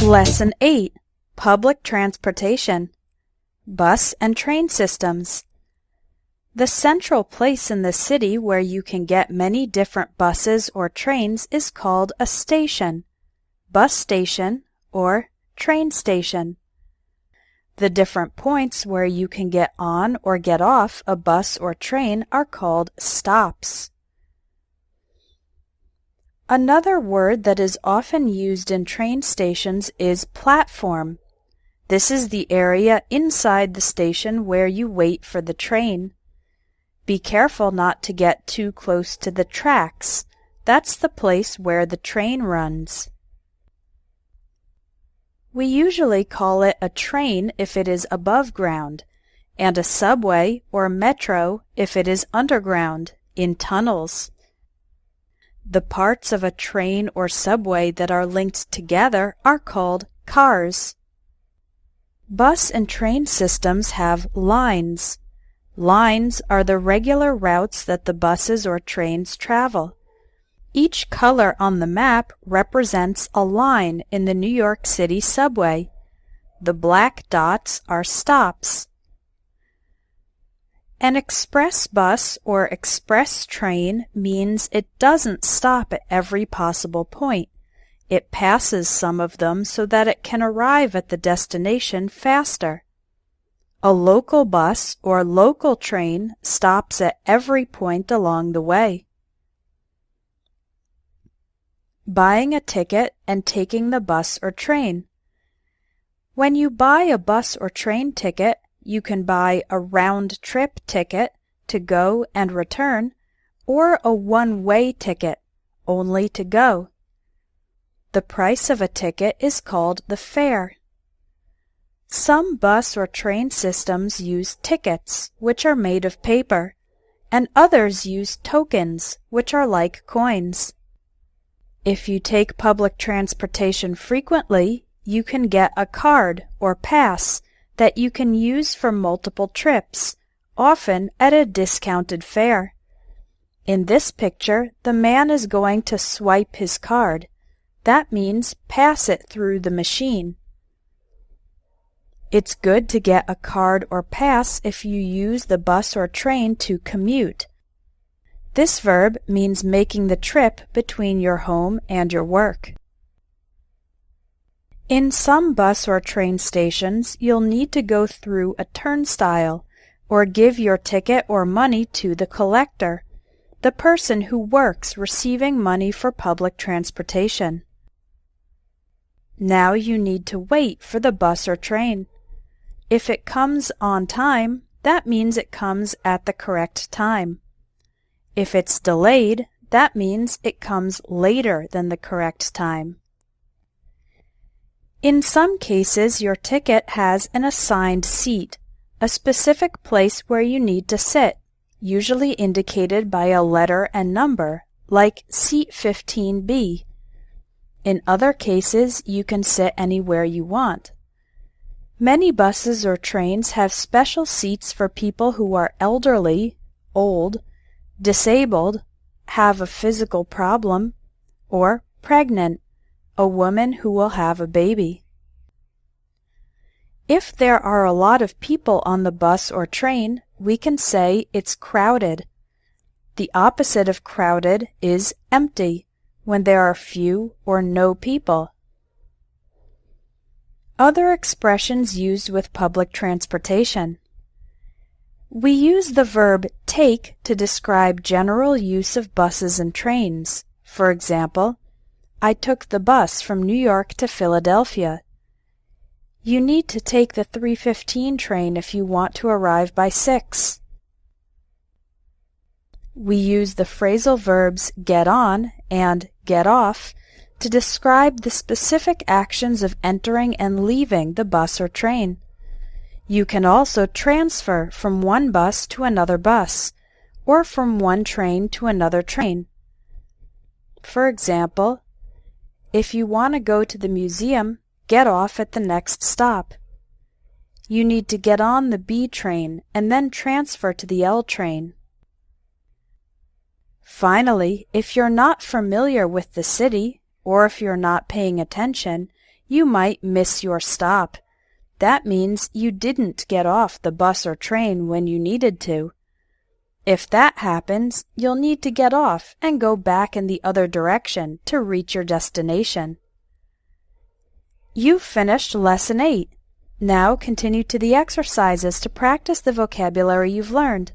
Lesson 8. Public Transportation. Bus and train systems. The central place in the city where you can get many different buses or trains is called a station, bus station, or train station. The different points where you can get on or get off a bus or train are called stops. Another word that is often used in train stations is platform. This is the area inside the station where you wait for the train. Be careful not to get too close to the tracks. That's the place where the train runs. We usually call it a train if it is above ground, and a subway or metro if it is underground, in tunnels. The parts of a train or subway that are linked together are called cars. Bus and train systems have lines. Lines are the regular routes that the buses or trains travel. Each color on the map represents a line in the New York City subway. The black dots are stops. An express bus or express train means it doesn't stop at every possible point. It passes some of them so that it can arrive at the destination faster. A local bus or local train stops at every point along the way. Buying a ticket and taking the bus or train. When you buy a bus or train ticket, you can buy a round-trip ticket to go and return, or a one-way ticket, only to go. The price of a ticket is called the fare. Some bus or train systems use tickets, which are made of paper, and others use tokens, which are like coins. If you take public transportation frequently, you can get a card or pass that you can use for multiple trips, often at a discounted fare. In this picture, the man is going to swipe his card. That means pass it through the machine. It's good to get a card or pass if you use the bus or train to commute. This verb means making the trip between your home and your work. In some bus or train stations, you'll need to go through a turnstile or give your ticket or money to the collector, the person who works receiving money for public transportation. Now you need to wait for the bus or train. If it comes on time, that means it comes at the correct time. If it's delayed, that means it comes later than the correct time. In some cases, your ticket has an assigned seat, a specific place where you need to sit, usually indicated by a letter and number, like seat 15B. In other cases, you can sit anywhere you want. Many buses or trains have special seats for people who are elderly, old, disabled, have a physical problem, or pregnant, a woman who will have a baby. If there are a lot of people on the bus or train, we can say it's crowded. The opposite of crowded is empty, when there are few or no people. Other expressions used with public transportation. We use the verb take to describe general use of buses and trains. For example, I took the bus from New York to Philadelphia. You need to take the 3:15 train if you want to arrive by 6. We use the phrasal verbs get on and get off to describe the specific actions of entering and leaving the bus or train. You can also transfer from one bus to another bus, or from one train to another train. For example, if you want to go to the museum, get off at the next stop. You need to get on the B train and then transfer to the L train. Finally, if you're not familiar with the city, or if you're not paying attention, you might miss your stop. That means you didn't get off the bus or train when you needed to. If that happens, you'll need to get off and go back in the other direction to reach your destination. You've finished Lesson 8. Now continue to the exercises to practice the vocabulary you've learned.